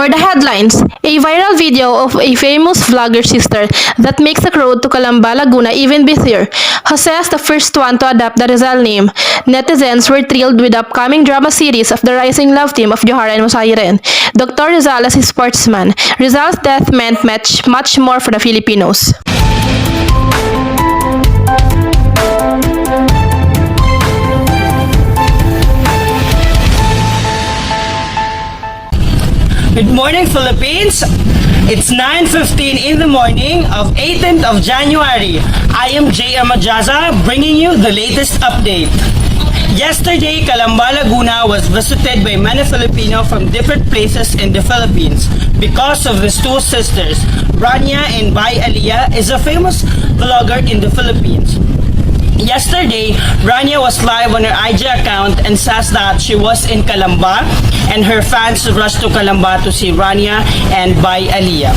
For the headlines, a viral video of a famous vlogger sister that makes the road to Calamba, Laguna even busier. Jose is the first one to adopt the Rizal name. Netizens were thrilled with the upcoming drama series of the rising love team of Johara and Musairen. Dr. Rizal as a sportsman. Rizal's death meant much more for the Filipinos. Good morning, Philippines! It's 9:15 in the morning of 18th of January. I am J.R. Majaza bringing you the latest update. Yesterday, Calamba, Laguna was visited by many Filipino from different places in the Philippines because of his two sisters. Rania and Bai Aliyah is a famous vlogger in the Philippines. Yesterday, Rania was live on her IG account and says that she was in Calamba and her fans rushed to Calamba to see Rania and Bai Aliyah.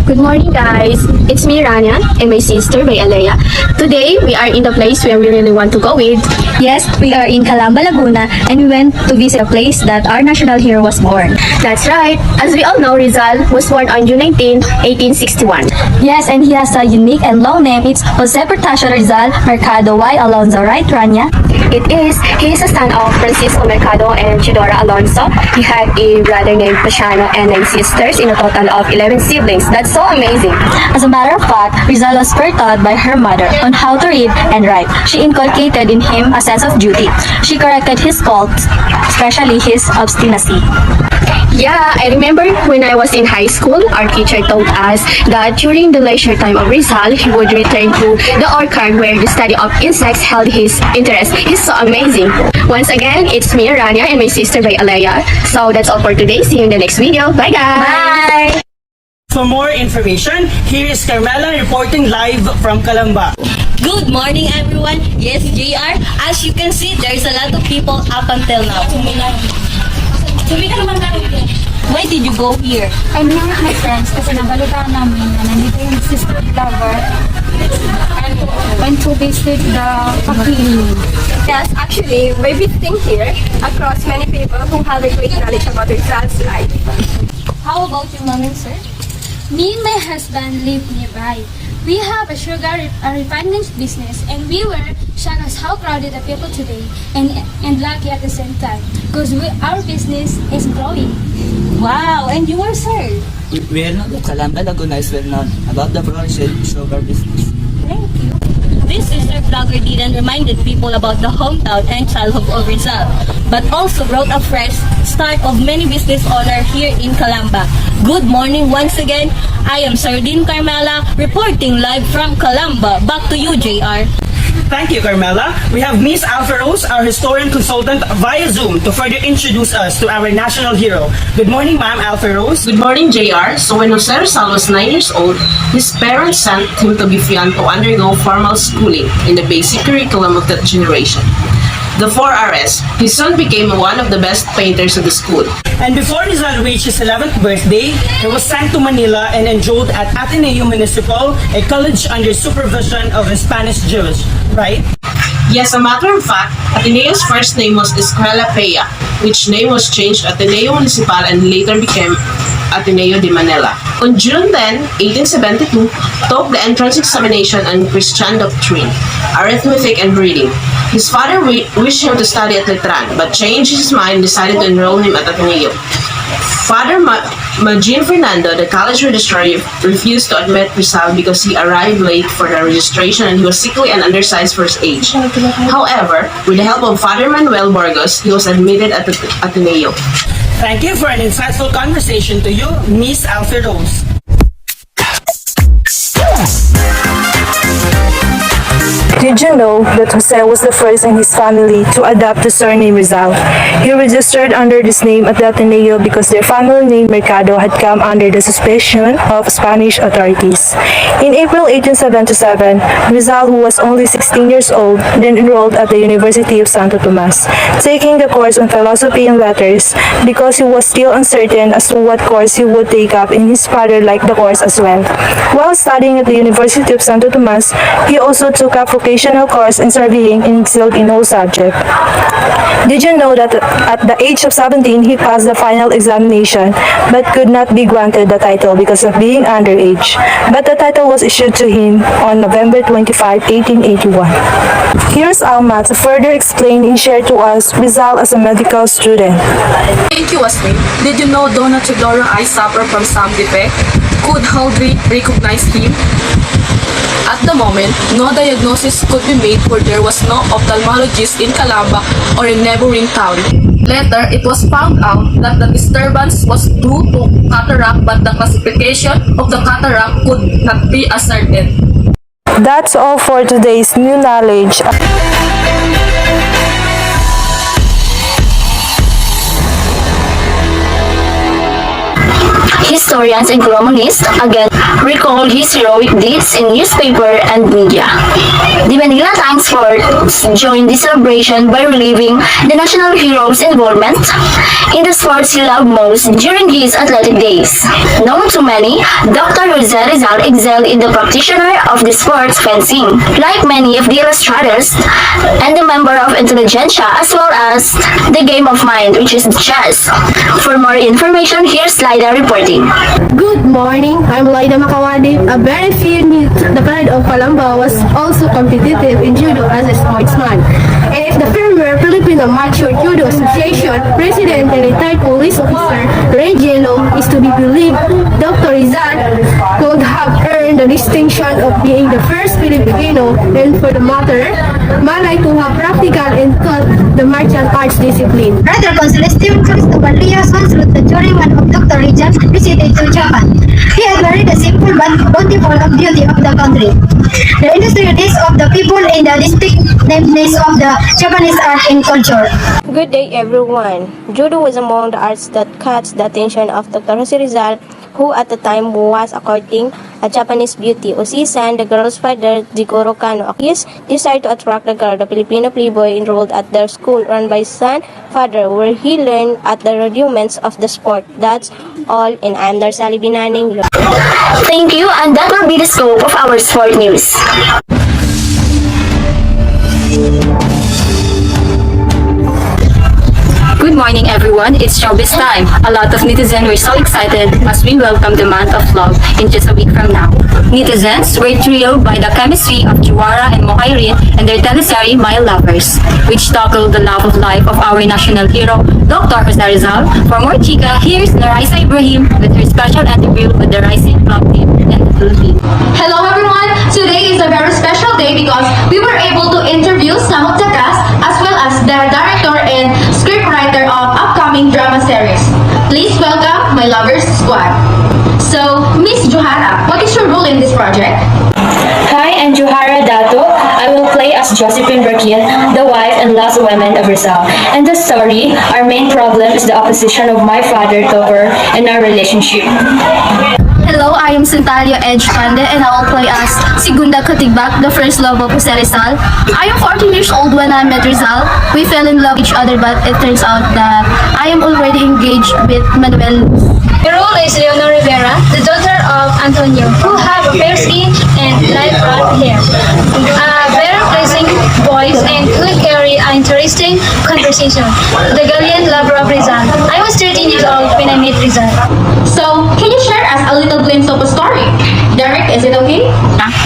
Good morning, guys. It's me, Rania, and my sister, Bai Aliyah. Today, we are in the place where we really want to go with. Yes, we are in Calamba, Laguna, and we went to visit a place that our national hero was born. That's right. As we all know, Rizal was born on June 19, 1861. Yes, and he has a unique and long name. It's Jose Rizal Mercado y Alonso, right, Rania? It is. He is a son of Francisco Mercado and Chidora Alonso. He had a brother named Pasiano and 9 sisters in a total of 11 siblings. That's so amazing. As a matter of fact, Rizal was first taught by her mother on how to read and write. She inculcated in him a sense of duty. She corrected his faults, especially his obstinacy. Yeah, I remember when I was in high school, our teacher told us that during the leisure time of Rizal, he would return to the orchard where the study of insects held his interest. He's so amazing. Once again, it's me, Rania, and my sister, Bai Aliyah. So that's all for today. See you in the next video. Bye, guys! Bye! For more information, here is Carmela reporting live from Calamba. Good morning, everyone. Yes, JR. As you can see, there's a lot of people up until now. Why did you go here? I'm here with my friends kasi nabalitaan namin na nandito yung sister vlogger and went to visit the facility. Yes, actually, we're visiting here across many people who have a great knowledge about Rizal's life. How about you, mom and sir? Me and my husband live nearby. We have a sugar refinement business and we were shocked at how crowded the people today and lucky at the same time because our business is growing. Wow, and you are, sir? We are not the Calamba, Laguna is well known about the flourishing sugar business. Thank you. This sister vlogger didn't reminded people about the hometown and childhood of Rizal, but also brought a fresh start of many business owner here in Calamba. Good morning once again. I am Sardine Carmela reporting live from Calamba. Back to you, JR. Thank you, Carmela. We have Miss Alferos, our historian consultant, via Zoom to further introduce us to our national hero. Good morning, Ma'am Alferos. Good morning, JR. So when Jose Rizal was 9 years old, his parents sent him to Bifian to undergo formal schooling in the basic curriculum of that generation. The 4Rs, his son became one of the best painters of the school. And before Rizal reached his 11th birthday, he was sent to Manila and enrolled at Ateneo Municipal, a college under supervision of a Spanish Jewish, right? Yes, a matter of fact, Ateneo's first name was Escuela Pea, which name was changed to Ateneo Municipal and later became Ateneo de Manila. On June 10, 1872, took the entrance examination on Christian doctrine, arithmetic, and reading. His father wished him to study at Letran, but changed his mind and decided to enroll him at Ateneo. Father Magin Fernando, the college registrar, refused to admit Rizal because he arrived late for the registration and he was sickly and undersized for his age. However, with the help of Father Manuel Burgos, he was admitted at the Ateneo. Thank you for an insightful conversation to you, Miss Alferos. Did you know that Jose was the first in his family to adopt the surname Rizal? He registered under this name at the Ateneo because their family name Mercado had come under the suspicion of Spanish authorities. In April 1877, Rizal, who was only 16 years old, then enrolled at the University of Santo Tomas, taking the course on philosophy and letters because he was still uncertain as to what course he would take up, and his father liked the course as well. While studying at the University of Santo Tomas, he also took up vocational course in surveying and excelled in all subjects. Did you know that At the age of 17, he passed the final examination but could not be granted the title because of being underage. But the title was issued to him on November 25, 1881. Here's Alma to further explain and share to us Rizal as a medical student. Thank you, Wesley. Did you know Donna Tudor's eyes suffer from some defect? Could Haldry recognize him? At the moment, no diagnosis could be made for there was no ophthalmologist in Calamba or in neighboring town. Later, it was found out that the disturbance was due to cataract but the classification of the cataract could not be ascertained. That's all for today's new knowledge. Historians and columnists again recall his heroic deeds in newspaper and media. The Manila Times Sports joined the celebration by reliving the national hero's involvement in the sports he loved most during his athletic days. Known to many, Dr. Jose Rizal excelled in the practitioner of the sports fencing, like many of the illustrators, and the member of intelligentsia as well as the game of mind, which is chess. For more information, here's Lyda reporting. Good morning, I'm Lyda Makawadi. A very few knew the pride of Calamba was also competitive in judo as a sportsman. And if the former Filipino Macho Judo Association President and retired police officer Ray Jello is to be believed, Dr. Rizal could have earned the distinction of being the first Filipino and for the matter, Malay to have practical and taught the martial arts discipline. Brother Consolestium Cristobal Rios once wrote that during one of Dr. Rizal's visited to Japan, he admired the simple but bountiful of beauty of the country, the industriousness of the people, and the distinctiveness of the Japanese art and culture. Good day, everyone. Judo was among the arts that caught the attention of Dr. Jose Rizal, who at the time was courting a Japanese beauty, Usi-san, the girl's father, Jigoro Kano. His desire to attract the girl, the Filipino playboy, enrolled at their school run by his son, father, where he learned at the rudiments of the sport. That's all, and I'm Darsali Binaning. Thank you, and that will be the scope of our sport news. Good morning, everyone. It's showbiz time. A lot of netizens were so excited as we welcome the month of love in just a week from now. Netizens were thrilled by the chemistry of Chiwara and Mohairin and their teleserie My Lovers, which tackled the love of life of our national hero, Dr. Jose Rizal. For more chika, here's Narisa Ibrahim with her special interview with the rising club team in the Philippines. Hello everyone! Today is a very special day because we were able to interview some of the cast as well as the director and scriptwriter of upcoming drama series. Please welcome My Lovers Squad. So, Miss Johara, what is your role in this project? Hi, I'm Johara Dato. I will play as Josephine Berkin, the wife and last woman of Rizal. In the story, our main problem is the opposition of my father to her in our relationship. Hello, I am Santalio Edge Pande and I will play as Sigunda Katigbak, the first love of Jose Rizal. I am 14 years old when I met Rizal. We fell in love with each other but it turns out that I am already engaged with Manuel. My role is Leonor Rivera, the daughter of Antonio, who have fair skin and light brown hair. Very pleasing voice and could carry an interesting conversation. The gallant lover of Rizal. I was 13 years old when I met Rizal. So, can you share us a little glimpse of a story? Derek, is it okay?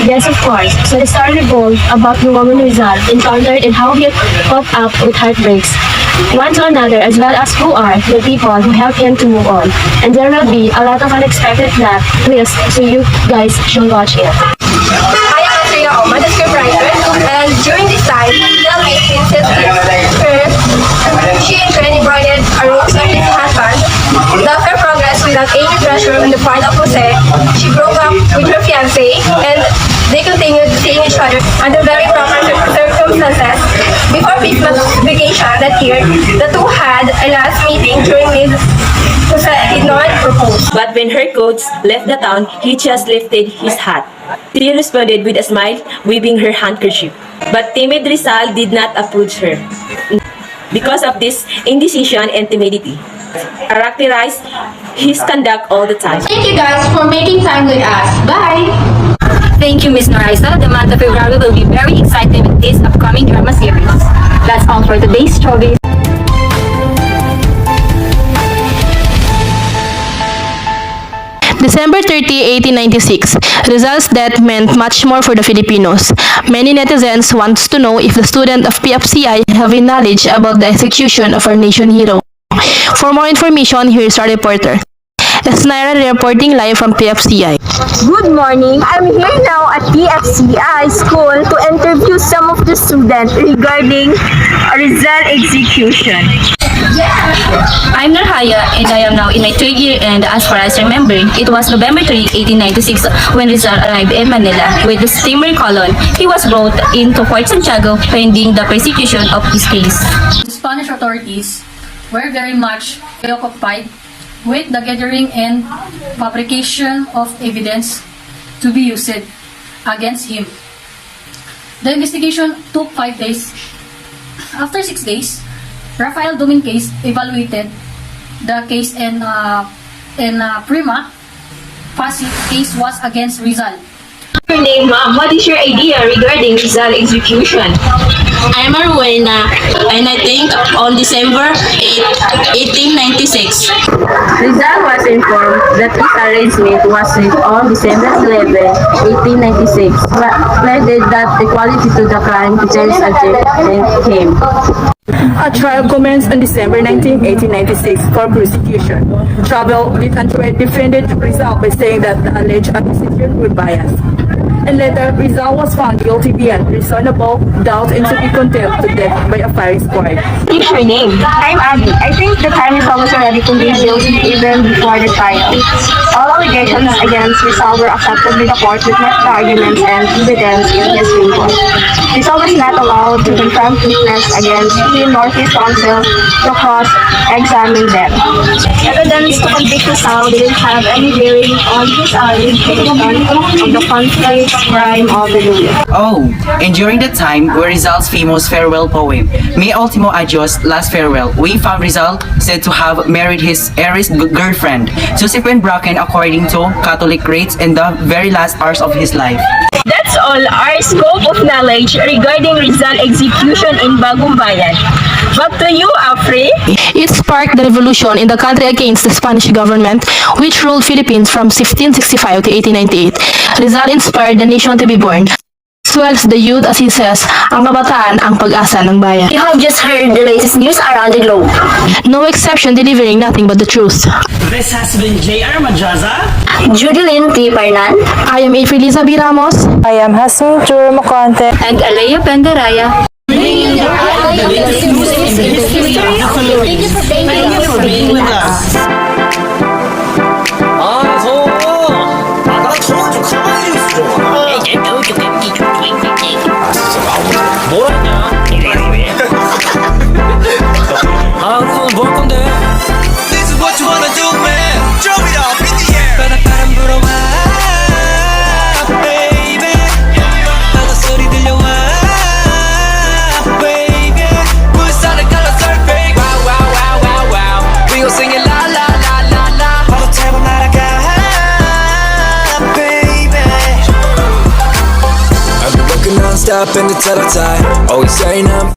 Yes, of course. So the story revolves about the woman Rizal encountered and how he coped up with heartbreaks, one to another, as well as who are the people who help him to move on. And there will be a lot of unexpected plot twists, so you guys should watch it. I am Andrea Oma, the scriptwriter, and during this time, the main princess she and Granny embroidered a rose on his husband. The affair progressed without any pressure on the part of Jose. She broke up with her fiancé, and they continued seeing each other under very proper circumstances. Before Christmas vacation that year, the two had a last meeting during which Jose did not propose. But when her coach left the town, he just lifted his hat. She responded with a smile, waving her handkerchief. But timid Rizal did not approach her. Because of this indecision and timidity, characterized his conduct all the time. Thank you guys for making time with us. Bye! Thank you, Miss Narisa. The month of February will be very exciting with this upcoming drama series. That's all for today's showbiz. December 30, 1896. Rizal's death meant much more for the Filipinos. Many netizens wants to know if the student of PFCI have a knowledge about the execution of our nation hero. For more information, here's our reporter. Esnaira reporting live from PFCI. Good morning. I'm here now at PFCI school to interview some of the students regarding Rizal execution. I'm Narhaya and I am now in my third year, and as far as I remember, it was November 3, 1896 when Rizal arrived in Manila with the steamer Colon. He was brought into Fort Santiago pending the prosecution of his case. The Spanish authorities were very much preoccupied with the gathering and fabrication of evidence to be used against him. The investigation took 5 days. After 6 days, Rafael Dominguez evaluated the case and prima facie case was against Rizal. Your name, ma'am. What is your idea regarding Rizal execution? I'm Arwena, and I think on December 8, 1896. Rizal was informed that his arraignment was on December 11, 1896. Pleaded that equality to the crime against him. A trial commenced on December 19, 1896 for prosecution. Trouble with Antoine defended Rizal by saying that the alleged accusation were biased. And later, Rizal was found guilty beyond reasonable doubt and to be condemned to death by a firing squad. What's your name? I'm Abby. I think the crime is almost already condemned guilty even before the trial. All allegations against Rizal were accepted by the court with met the arguments and evidence in his favor. Rizal was not allowed to confront witness against him nor his counsel to cross-examine them. Evidence to convict Rizal didn't have any bearing on his allegation of the conflict crime of the day. Oh, and during the time where Rizal's famous farewell poem, Mi Ultimo Adios, Last Farewell, we found Rizal said to have married his heiress girlfriend, Josephine Bracken, according to Catholic rites in the very last hours of his life. That's all our scope of knowledge regarding Rizal execution in Bagong Bayan. Back to you, Afri. It sparked the revolution in the country against the Spanish government, which ruled Philippines from 1665 to 1898. Rizal inspired the nation to be born. Swells the youth as he says, ang kabataan ang pag-asa ng bayan. You have just heard the latest news around the globe. No exception, delivering nothing but the truth. This has been JR Majaza. Judilyn T. Parnan I am April Lisa B. Ramos. I am Hasmine Chura Moconte. And Alea Pendaraya. Bringing you the latest news in the history of the Philippines. Thank you for being with us. This is what you wanna do, man. Throw it up in the air. 바람 불어와, baby. 바다 소리 들려와, baby. 불살을 갈라 surfing. Wow, wow, wow, wow, wow. We gon' sing it la la la la la. 바로 잡아 날아가, baby. I've been working non-stop in the title time. Always saying I'm